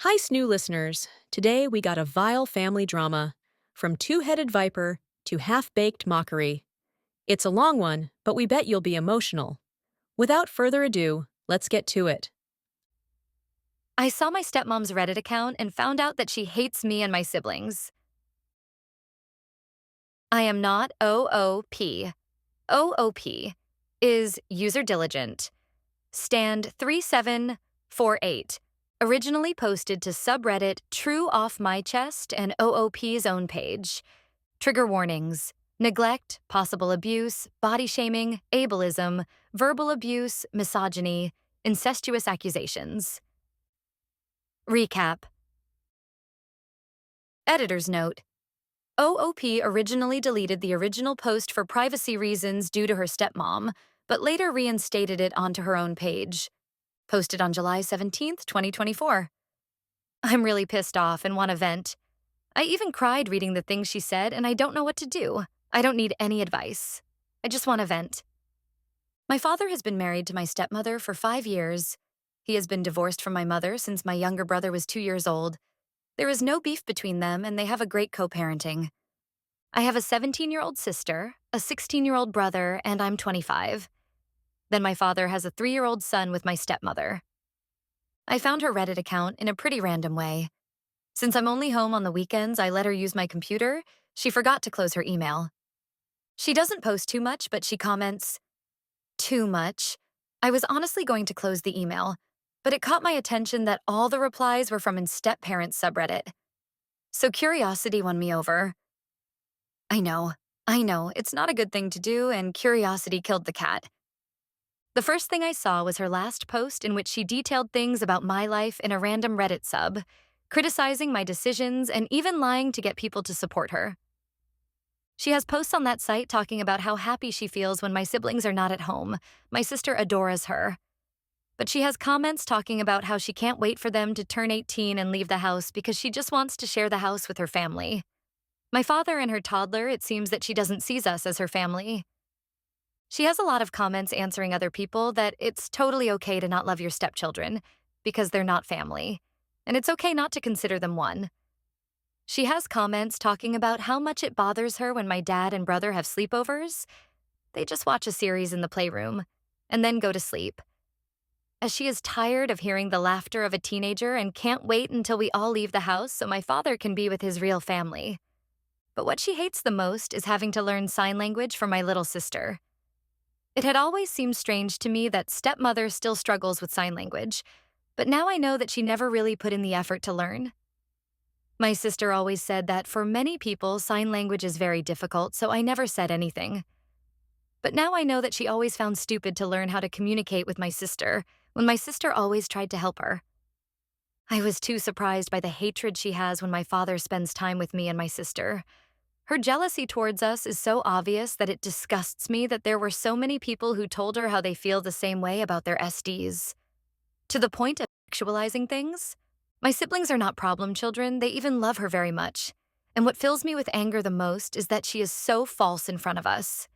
Hi, Snoo listeners. Today we got a vile family drama, from two-headed viper to half-baked mockery. It's a long one, but we bet you'll be emotional. Without further ado, let's get to it. I saw my stepmom's Reddit account and found out that she hates me and my siblings. I am not OOP. OOP is user diligent. Stand 3748. Originally posted to subreddit True Off My Chest and OOP's own page. Trigger warnings: neglect, possible abuse, body shaming, ableism, verbal abuse, misogyny, incestuous accusations. Recap. Editor's note: OOP originally deleted the original post for privacy reasons due to her stepmom, but later reinstated it onto her own page. Posted on July 17th, 2024. I'm really pissed off and want to vent. I even cried reading the things she said, and I don't know what to do. I don't need any advice. I just want to vent. My father has been married to my stepmother for 5 years. He has been divorced from my mother since my younger brother was 2 years old. There is no beef between them, and they have a great co-parenting. I have a 17-year-old sister, a 16-year-old brother, and I'm 25. Then my father has a 3-year-old son with my stepmother. I found her Reddit account in a pretty random way. Since I'm only home on the weekends, I let her use my computer. She forgot to close her email. She doesn't post too much, but she comments, "Too much." I was honestly going to close the email, but it caught my attention that all the replies were from in step-parents subreddit. So curiosity won me over. I know, it's not a good thing to do, and curiosity killed the cat. The first thing I saw was her last post in which she detailed things about my life in a random Reddit sub, criticizing my decisions and even lying to get people to support her. She has posts on that site talking about how happy she feels when my siblings are not at home. My sister adores her. But she has comments talking about how she can't wait for them to turn 18 and leave the house because she just wants to share the house with her family. My father and her toddler, it seems that she doesn't see us as her family. She has a lot of comments answering other people that it's totally okay to not love your stepchildren because they're not family, and it's okay not to consider them one. She has comments talking about how much it bothers her when my dad and brother have sleepovers. They just watch a series in the playroom and then go to sleep, as she is tired of hearing the laughter of a teenager and can't wait until we all leave the house so my father can be with his real family. But what she hates the most is having to learn sign language for my little sister. It had always seemed strange to me that stepmother still struggles with sign language, but now I know that she never really put in the effort to learn. My sister always said that for many people, sign language is very difficult, so I never said anything. But now I know that she always found stupid to learn how to communicate with my sister, when my sister always tried to help her. I was too surprised by the hatred she has when my father spends time with me and my sister. Her jealousy towards us is so obvious that it disgusts me that there were so many people who told her how they feel the same way about their SDs. To the point of sexualizing things? My siblings are not problem children, they even love her very much. And what fills me with anger the most is that she is so false in front of us.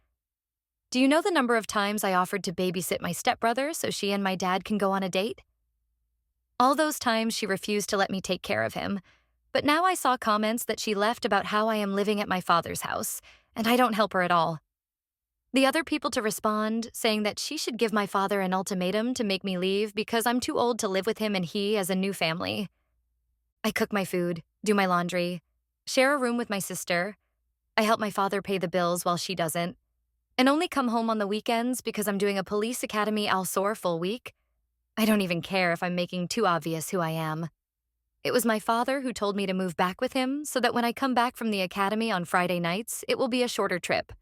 Do you know the number of times I offered to babysit my stepbrother so she and my dad can go on a date? All those times she refused to let me take care of him. But now I saw comments that she left about how I am living at my father's house, and I don't help her at all. The other people to respond, saying that she should give my father an ultimatum to make me leave because I'm too old to live with him and he as a new family. I cook my food, do my laundry, share a room with my sister. I help my father pay the bills while she doesn't, and only come home on the weekends because I'm doing a police academy Al-Sor full week. I don't even care if I'm making too obvious who I am. It was my father who told me to move back with him so that when I come back from the academy on Friday nights, it will be a shorter trip.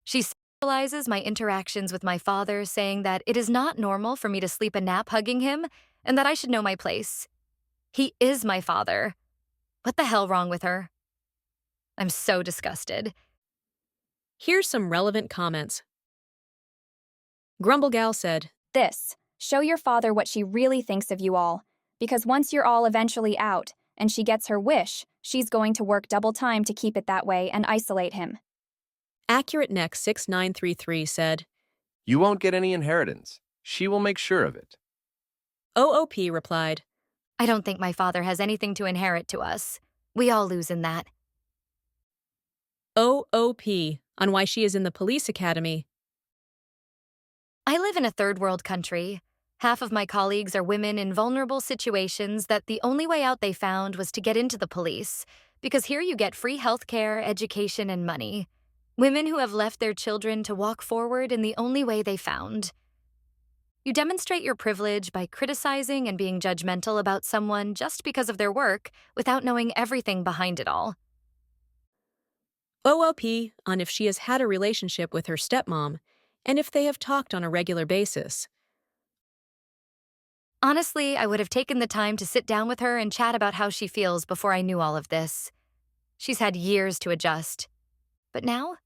She sexualizes my interactions with my father, saying that it is not normal for me to sleep a nap hugging him and that I should know my place. He is my father. What the hell wrong with her? I'm so disgusted. Here's some relevant comments. Grumblegal said, This: show your father what she really thinks of you all, because once you're all eventually out and she gets her wish, she's going to work double time to keep it that way and isolate him. Accurate Neck 6933 said, You won't get any inheritance. She will make sure of it. OOP replied, I don't think my father has anything to inherit to us. We all lose in that. OOP on why she is in the police academy. I live in a third world country. Half of my colleagues are women in vulnerable situations that the only way out they found was to get into the police, because here you get free healthcare, education, and money. Women who have left their children to walk forward in the only way they found. You demonstrate your privilege by criticizing and being judgmental about someone just because of their work without knowing everything behind it all. OLP on if she has had a relationship with her stepmom and if they have talked on a regular basis. Honestly, I would have taken the time to sit down with her and chat about how she feels before I knew all of this. She's had years to adjust. But now,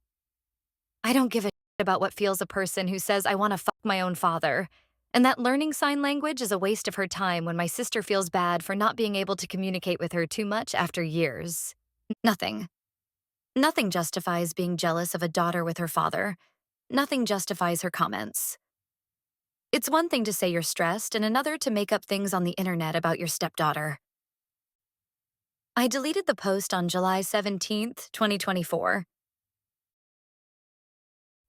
I don't give a shit about what feels a person who says I want to fuck my own father. And that learning sign language is a waste of her time when my sister feels bad for not being able to communicate with her too much after years. Nothing. Nothing justifies being jealous of a daughter with her father. Nothing justifies her comments. It's one thing to say you're stressed and another to make up things on the internet about your stepdaughter. I deleted the post on July 17th, 2024.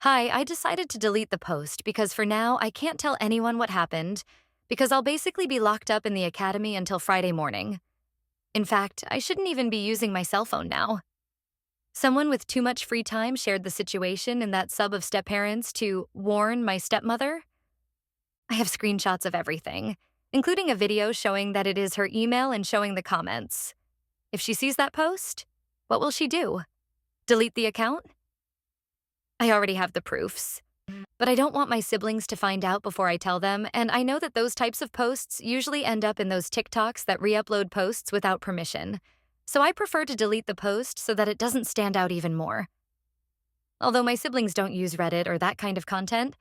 Hi, I decided to delete the post because for now I can't tell anyone what happened because I'll basically be locked up in the academy until Friday morning. In fact, I shouldn't even be using my cell phone now. Someone with too much free time shared the situation in that sub of stepparents to warn my stepmother. I have screenshots of everything, including a video showing that it is her email and showing the comments. If she sees that post, what will she do? Delete the account? I already have the proofs. But I don't want my siblings to find out before I tell them, and I know that those types of posts usually end up in those TikToks that re-upload posts without permission. So I prefer to delete the post so that it doesn't stand out even more. Although my siblings don't use Reddit or that kind of content,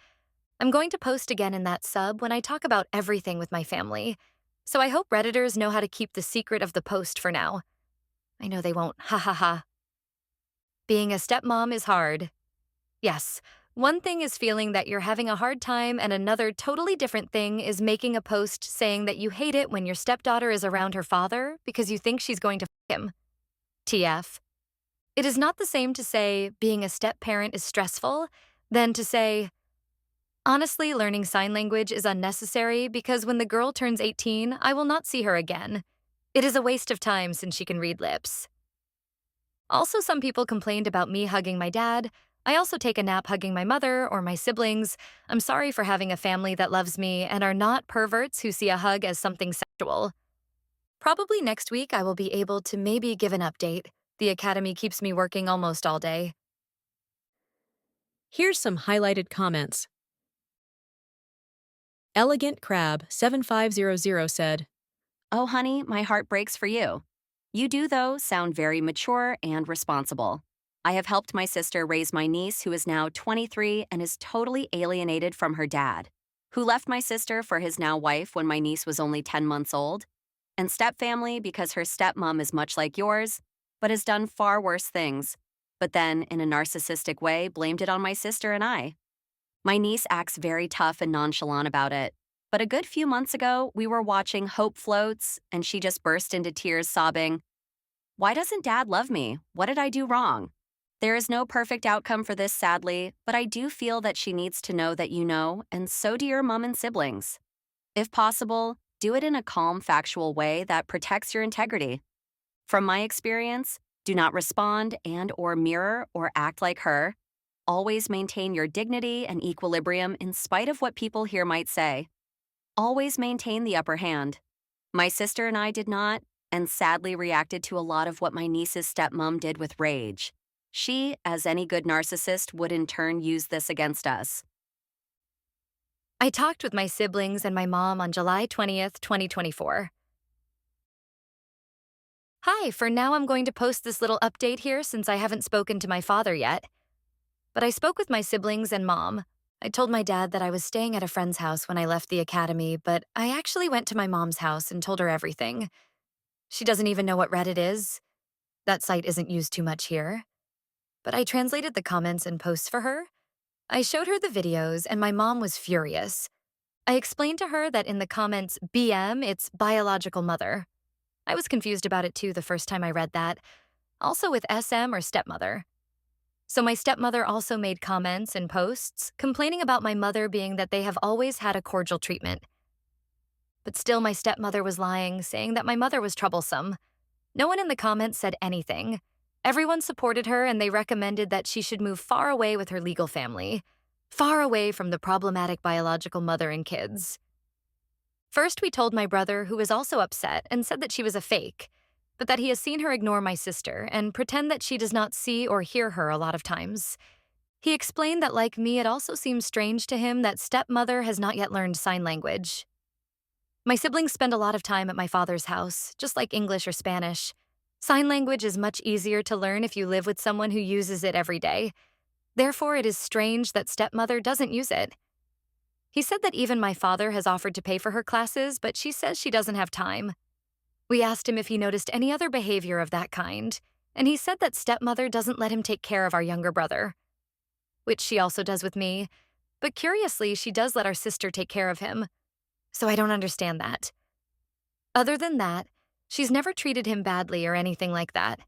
I'm going to post again in that sub when I talk about everything with my family. So I hope Redditors know how to keep the secret of the post for now. I know they won't, ha ha ha. Being a stepmom is hard. Yes, one thing is feeling that you're having a hard time, and another totally different thing is making a post saying that you hate it when your stepdaughter is around her father because you think she's going to f him. TF. It is not the same to say being a step-parent is stressful than to say, honestly, learning sign language is unnecessary because when the girl turns 18, I will not see her again. It is a waste of time since she can read lips. Also, some people complained about me hugging my dad. I also take a nap hugging my mother or my siblings. I'm sorry for having a family that loves me and are not perverts who see a hug as something sexual. Probably next week I will be able to maybe give an update. The academy keeps me working almost all day. Here's some highlighted comments. Elegant Crab 7500 said, Oh, honey, my heart breaks for you. You do, though, sound very mature and responsible. I have helped my sister raise my niece, who is now 23 and is totally alienated from her dad, who left my sister for his now wife when my niece was only 10 months old, and stepfamily because her stepmom is much like yours, but has done far worse things, but then, in a narcissistic way, blamed it on my sister and I. My niece acts very tough and nonchalant about it. But a good few months ago, we were watching Hope Floats, and she just burst into tears, sobbing, "Why doesn't Dad love me? What did I do wrong?" There is no perfect outcome for this, sadly, but I do feel that she needs to know that you know, and so do your mom and siblings. If possible, do it in a calm, factual way that protects your integrity. From my experience, do not respond and/or mirror or act like her. Always maintain your dignity and equilibrium in spite of what people here might say. Always maintain the upper hand. My sister and I did not, and sadly reacted to a lot of what my niece's stepmom did with rage. She, as any good narcissist, would in turn use this against us. I talked with my siblings and my mom on July 20th, 2024. Hi, for now I'm going to post this little update here since I haven't spoken to my father yet. But I spoke with my siblings and mom. I told my dad that I was staying at a friend's house when I left the academy, but I actually went to my mom's house and told her everything. She doesn't even know what Reddit is. That site isn't used too much here. But I translated the comments and posts for her. I showed her the videos, and my mom was furious. I explained to her that in the comments BM, it's biological mother. I was confused about it too the first time I read that, also with SM or stepmother. So my stepmother also made comments and posts complaining about my mother being that they have always had a cordial treatment. But still, my stepmother was lying, saying that my mother was troublesome. No one in the comments said anything. Everyone supported her and they recommended that she should move far away with her legal family, far away from the problematic biological mother and kids. First, we told my brother, who was also upset, and said that she was a fake, but that he has seen her ignore my sister and pretend that she does not see or hear her a lot of times. He explained that, like me, it also seems strange to him that stepmother has not yet learned sign language. My siblings spend a lot of time at my father's house, just like English or Spanish. Sign language is much easier to learn if you live with someone who uses it every day. Therefore, it is strange that stepmother doesn't use it. He said that even my father has offered to pay for her classes, but she says she doesn't have time. We asked him if he noticed any other behavior of that kind, and he said that stepmother doesn't let him take care of our younger brother, which she also does with me, but curiously, she does let our sister take care of him. So I don't understand that. Other than that, she's never treated him badly or anything like that.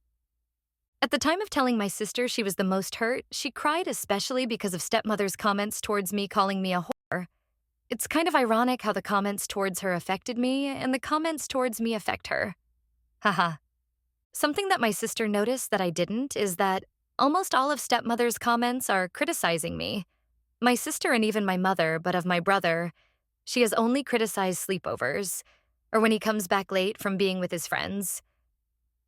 At the time of telling my sister she was the most hurt, she cried especially because of stepmother's comments towards me calling me a whore. It's kind of ironic how the comments towards her affected me and the comments towards me affect her. Haha. Something that my sister noticed that I didn't is that almost all of stepmother's comments are criticizing me. My sister and even my mother, but of my brother, she has only criticized sleepovers, or when he comes back late from being with his friends.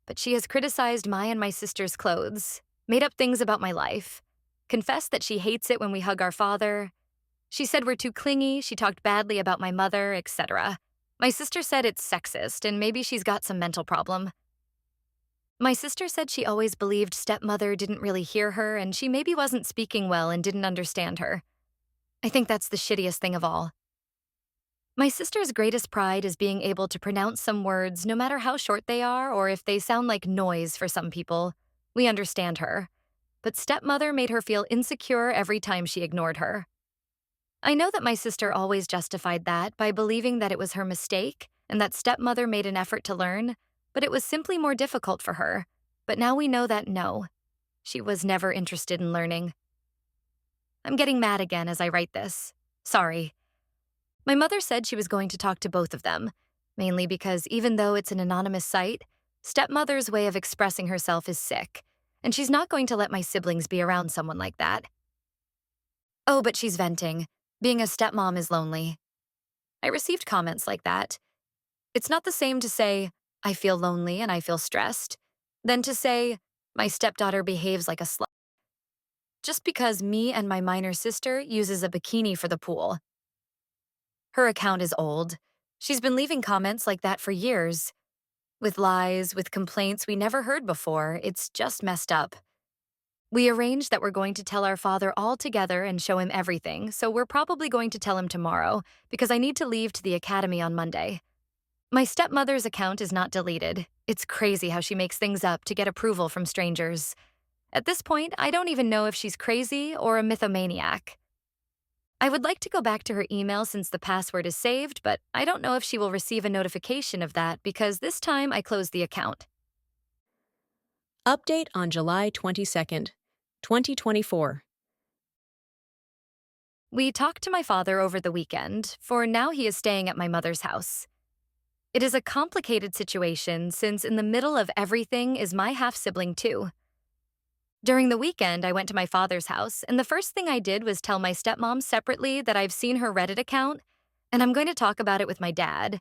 But she has criticized my and my sister's clothes, made up things about my life, confessed that she hates it when we hug our father. She said we're too clingy, she talked badly about my mother, etc. My sister said it's sexist and maybe she's got some mental problem. My sister said she always believed stepmother didn't really hear her and she maybe wasn't speaking well and didn't understand her. I think that's the shittiest thing of all. My sister's greatest pride is being able to pronounce some words no matter how short they are or if they sound like noise for some people. We understand her. But stepmother made her feel insecure every time she ignored her. I know that my sister always justified that by believing that it was her mistake and that stepmother made an effort to learn, but it was simply more difficult for her. But now we know that no, she was never interested in learning. I'm getting mad again as I write this. Sorry. My mother said she was going to talk to both of them, mainly because even though it's an anonymous site, stepmother's way of expressing herself is sick, and she's not going to let my siblings be around someone like that. Oh, but she's venting. Being a stepmom is lonely. I received comments like that. It's not the same to say, I feel lonely and I feel stressed, than to say, my stepdaughter behaves like a slut. Just because me and my minor sister uses a bikini for the pool. Her account is old. She's been leaving comments like that for years. With lies, with complaints we never heard before, it's just messed up. We arranged that we're going to tell our father all together and show him everything, so we're probably going to tell him tomorrow, because I need to leave to the academy on Monday. My stepmother's account is not deleted. It's crazy how she makes things up to get approval from strangers. At this point, I don't even know if she's crazy or a mythomaniac. I would like to go back to her email since the password is saved, but I don't know if she will receive a notification of that because this time I closed the account. Update on July 22nd, 2024. We talked to my father over the weekend, for now he is staying at my mother's house. It is a complicated situation since in the middle of everything is my half-sibling too. During the weekend, I went to my father's house, and the first thing I did was tell my stepmom separately that I've seen her Reddit account, and I'm going to talk about it with my dad.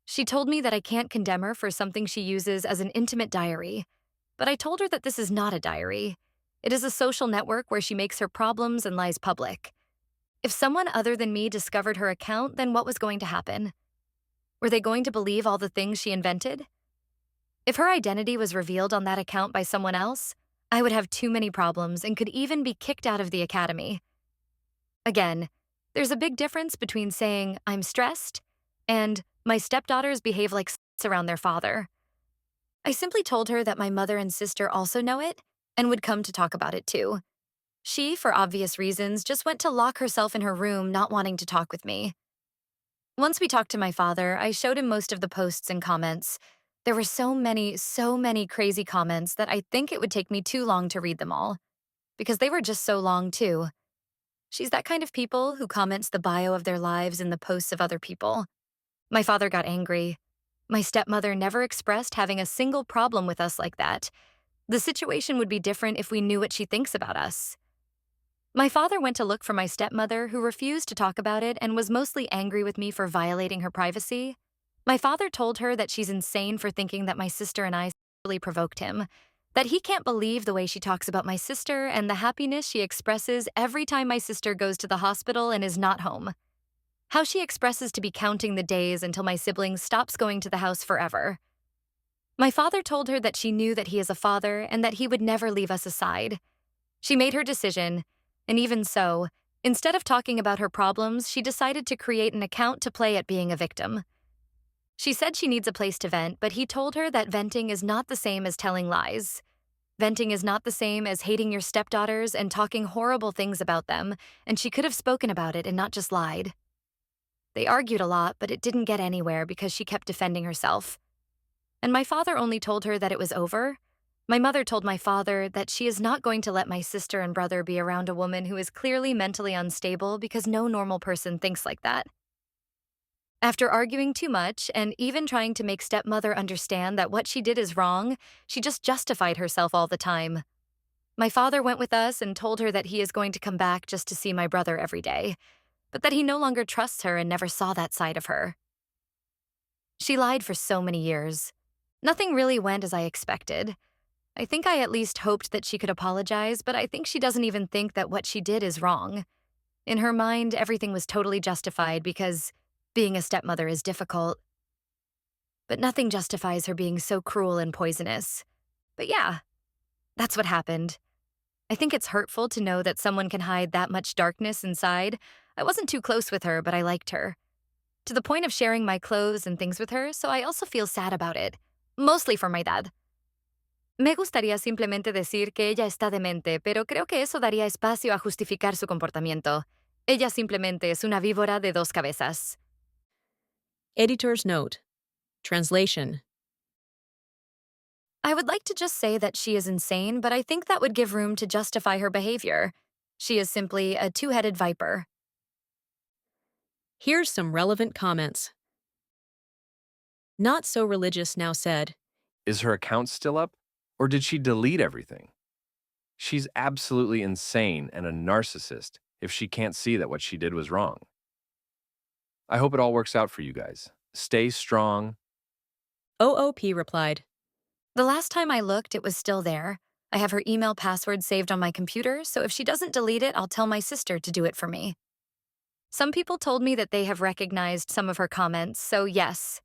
She told me that I can't condemn her for something she uses as an intimate diary, but I told her that this is not a diary. It is a social network where she makes her problems and lies public. If someone other than me discovered her account, then what was going to happen? Were they going to believe all the things she invented? If her identity was revealed on that account by someone else, I would have too many problems and could even be kicked out of the academy. Again, there's a big difference between saying, I'm stressed, and my stepdaughters behave like s**s around their father. I simply told her that my mother and sister also know it and would come to talk about it too. She, for obvious reasons, just went to lock herself in her room not wanting to talk with me. Once we talked to my father, I showed him most of the posts and comments. There were so many crazy comments that I think it would take me too long to read them all, because they were just so long, too. She's that kind of people who comments the bio of their lives in the posts of other people. My father got angry. My stepmother never expressed having a single problem with us like that. The situation would be different if we knew what she thinks about us. My father went to look for my stepmother, who refused to talk about it and was mostly angry with me for violating her privacy. My father told her that she's insane for thinking that my sister and I sexually provoked him, that he can't believe the way she talks about my sister and the happiness she expresses every time my sister goes to the hospital and is not home. How she expresses to be counting the days until my sibling stops going to the house forever. My father told her that she knew that he is a father and that he would never leave us aside. She made her decision, and even so, instead of talking about her problems, she decided to create an account to play at being a victim. She said she needs a place to vent, but he told her that venting is not the same as telling lies. Venting is not the same as hating your stepdaughters and talking horrible things about them, and she could have spoken about it and not just lied. They argued a lot, but it didn't get anywhere because she kept defending herself. And my father only told her that it was over. My mother told my father that she is not going to let my sister and brother be around a woman who is clearly mentally unstable because no normal person thinks like that. After arguing too much and even trying to make stepmother understand that what she did is wrong, she just justified herself all the time. My father went with us and told her that he is going to come back just to see my brother every day, but that he no longer trusts her and never saw that side of her. She lied for so many years. Nothing really went as I expected. I think I at least hoped that she could apologize, but I think she doesn't even think that what she did is wrong. In her mind, everything was totally justified because being a stepmother is difficult. But nothing justifies her being so cruel and poisonous. But yeah, that's what happened. I think it's hurtful to know that someone can hide that much darkness inside. I wasn't too close with her, but I liked her. To the point of sharing my clothes and things with her, so I also feel sad about it. Mostly for my dad. Me gustaría simplemente decir que ella está demente, pero creo que eso daría espacio a justificar su comportamiento. Ella simplemente es una víbora de dos cabezas. Editor's note. Translation. I would like to just say that she is insane, but I think that would give room to justify her behavior. She is simply a two-headed viper. Here's some relevant comments. Not So Religious now said, Is her account still up? Or did she delete everything? She's absolutely insane and a narcissist if she can't see that what she did was wrong. I hope it all works out for you guys. Stay strong. OOP replied, The last time I looked, it was still there. I have her email password saved on my computer, so if she doesn't delete it, I'll tell my sister to do it for me. Some people told me that they have recognized some of her comments, so yes.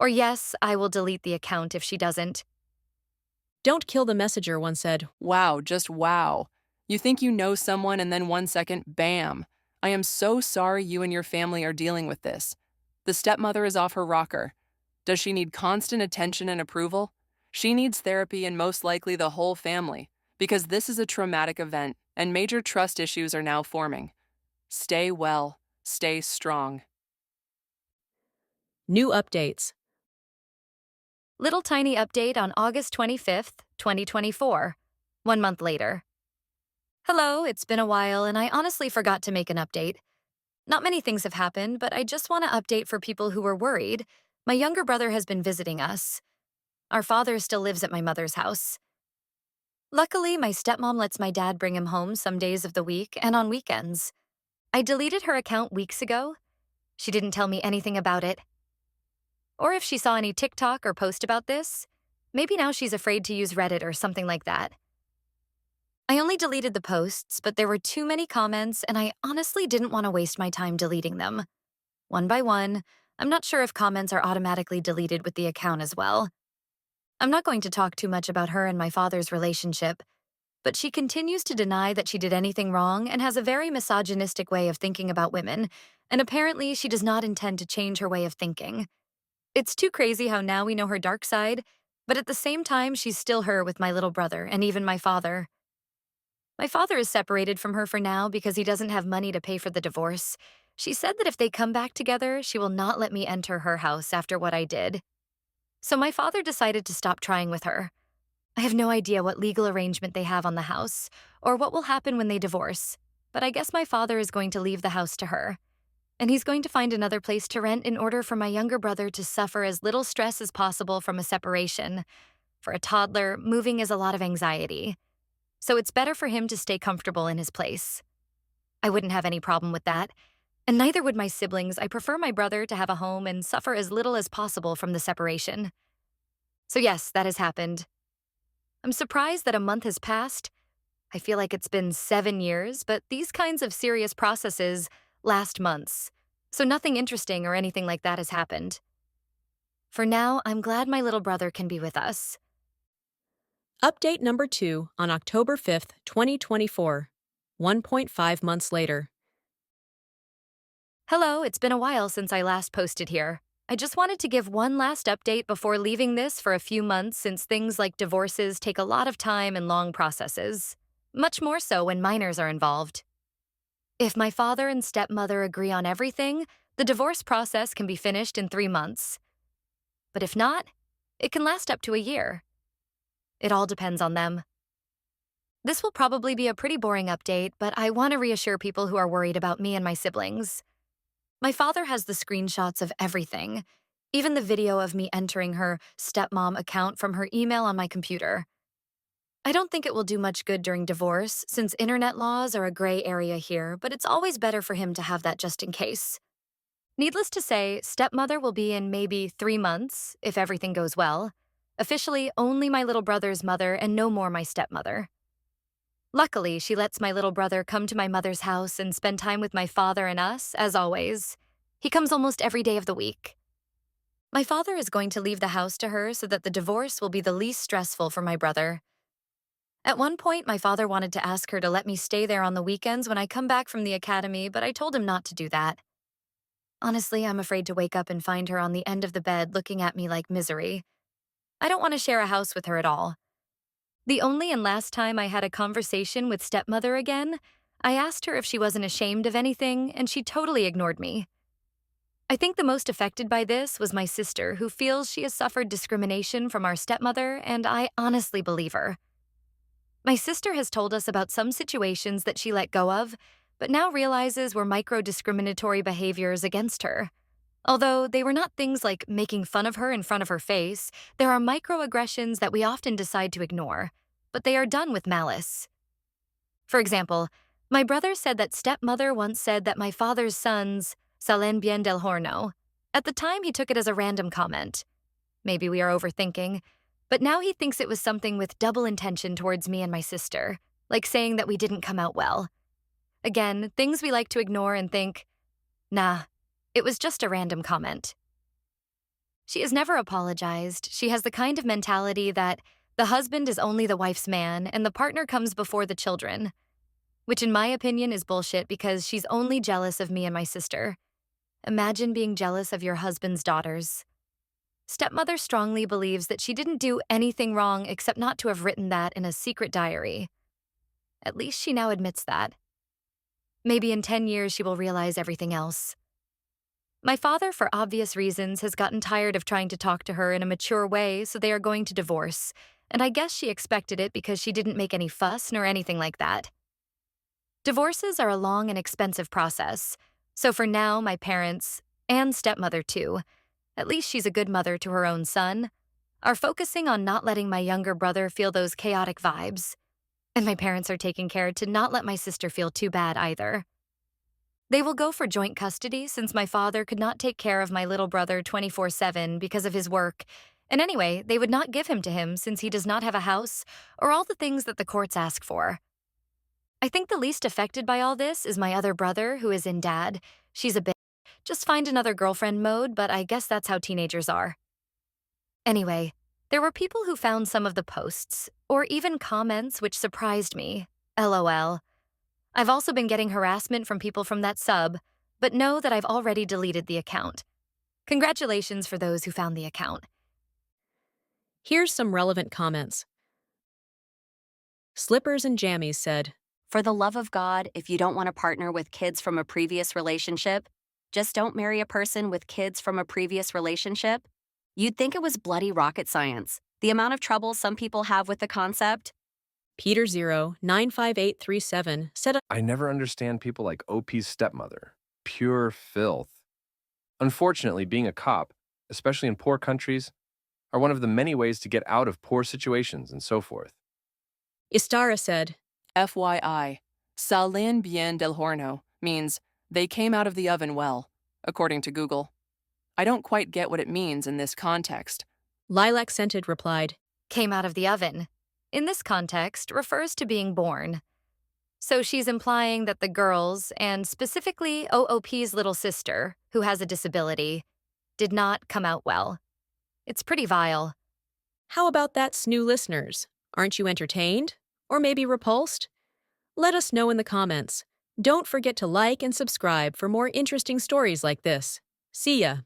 Or yes, I will delete the account if she doesn't. Don't kill the messenger, one said. Wow, just wow. You think you know someone and then 1 second, bam. I am so sorry you and your family are dealing with this. The stepmother is off her rocker. Does she need constant attention and approval? She needs therapy and most likely the whole family, because this is a traumatic event and major trust issues are now forming. Stay well, stay strong. New updates. Little tiny update on August 25th, 2024. 1 month later. Hello, it's been a while and I honestly forgot to make an update. Not many things have happened, but I just want to update for people who were worried. My younger brother has been visiting us. Our father still lives at my mother's house. Luckily, my stepmom lets my dad bring him home some days of the week and on weekends. I deleted her account weeks ago. She didn't tell me anything about it. Or if she saw any TikTok or post about this, maybe now she's afraid to use Reddit or something like that. I only deleted the posts, but there were too many comments and I honestly didn't want to waste my time deleting them. One by one, I'm not sure if comments are automatically deleted with the account as well. I'm not going to talk too much about her and my father's relationship, but she continues to deny that she did anything wrong and has a very misogynistic way of thinking about women, and apparently she does not intend to change her way of thinking. It's too crazy how now we know her dark side, but at the same time, she's still her with my little brother and even my father. My father is separated from her for now because he doesn't have money to pay for the divorce. She said that if they come back together, she will not let me enter her house after what I did. So my father decided to stop trying with her. I have no idea what legal arrangement they have on the house or what will happen when they divorce, but I guess my father is going to leave the house to her. And he's going to find another place to rent in order for my younger brother to suffer as little stress as possible from a separation. For a toddler, moving is a lot of anxiety. So it's better for him to stay comfortable in his place. I wouldn't have any problem with that. And neither would my siblings. I prefer my brother to have a home and suffer as little as possible from the separation. So yes, that has happened. I'm surprised that a month has passed. I feel like it's been 7 years, but these kinds of serious processes last months. So nothing interesting or anything like that has happened. For now, I'm glad my little brother can be with us. Update number 2 on October 5th, 2024, 1.5 months later. Hello, it's been a while since I last posted here. I just wanted to give one last update before leaving this for a few months since things like divorces take a lot of time and long processes. Much more so when minors are involved. If my father and stepmother agree on everything, the divorce process can be finished in 3 months. But if not, it can last up to a year. It all depends on them. This will probably be a pretty boring update, but I want to reassure people who are worried about me and my siblings. My father has the screenshots of everything, even the video of me entering her stepmom account from her email on my computer. I don't think it will do much good during divorce, since internet laws are a gray area here, but it's always better for him to have that just in case. Needless to say, stepmother will be in maybe 3 months, if everything goes well. Officially, only my little brother's mother and no more my stepmother. Luckily, she lets my little brother come to my mother's house and spend time with my father and us, as always. He comes almost every day of the week. My father is going to leave the house to her so that the divorce will be the least stressful for my brother. At one point, my father wanted to ask her to let me stay there on the weekends when I come back from the academy, but I told him not to do that. Honestly, I'm afraid to wake up and find her on the end of the bed looking at me like misery. I don't want to share a house with her at all. The only and last time I had a conversation with stepmother again, I asked her if she wasn't ashamed of anything, and she totally ignored me. I think the most affected by this was my sister, who feels she has suffered discrimination from our stepmother, and I honestly believe her. My sister has told us about some situations that she let go of, but now realizes were micro-discriminatory behaviors against her. Although they were not things like making fun of her in front of her face, there are microaggressions that we often decide to ignore, but they are done with malice. For example, my brother said that stepmother once said that my father's sons salen bien del horno. At the time, he took it as a random comment. Maybe we are overthinking, but now he thinks it was something with double intention towards me and my sister, like saying that we didn't come out well. Again, things we like to ignore and think, nah, it was just a random comment. She has never apologized. She has the kind of mentality that the husband is only the wife's man and the partner comes before the children, which in my opinion is bullshit because she's only jealous of me and my sister. Imagine being jealous of your husband's daughters. Stepmother strongly believes that she didn't do anything wrong except not to have written that in a secret diary. At least she now admits that. Maybe in 10 years she will realize everything else. My father, for obvious reasons, has gotten tired of trying to talk to her in a mature way, so they are going to divorce, and I guess she expected it because she didn't make any fuss nor anything like that. Divorces are a long and expensive process, so for now, my parents, and stepmother too, at least she's a good mother to her own son, are focusing on not letting my younger brother feel those chaotic vibes. And my parents are taking care to not let my sister feel too bad either. They will go for joint custody since my father could not take care of my little brother 24/7 because of his work, and anyway, they would not give him to him since he does not have a house or all the things that the courts ask for. I think the least affected by all this is my other brother, who is in dad. She's a bit just find another girlfriend mode, but I guess that's how teenagers are. Anyway, there were people who found some of the posts, or even comments, which surprised me. LOL. I've also been getting harassment from people from that sub, but know that I've already deleted the account. Congratulations for those who found the account. Here's some relevant comments. Slippers and Jammies said, For the love of God, if you don't want to partner with kids from a previous relationship, just don't marry a person with kids from a previous relationship. You'd think it was bloody rocket science. The amount of trouble some people have with the concept. Peter095837 said, I never understand people like OP's stepmother. Pure filth. Unfortunately, being a cop, especially in poor countries, are one of the many ways to get out of poor situations and so forth. Istara said, FYI, salen bien del horno means they came out of the oven well, according to Google. I don't quite get what it means in this context. Lilac Scented replied, Came out of the oven. In this context, refers to being born. So she's implying that the girls, and specifically OOP's little sister, who has a disability, did not come out well. It's pretty vile. How about that, snoo listeners? Aren't you entertained? Or maybe repulsed? Let us know in the comments. Don't forget to like and subscribe for more interesting stories like this. See ya!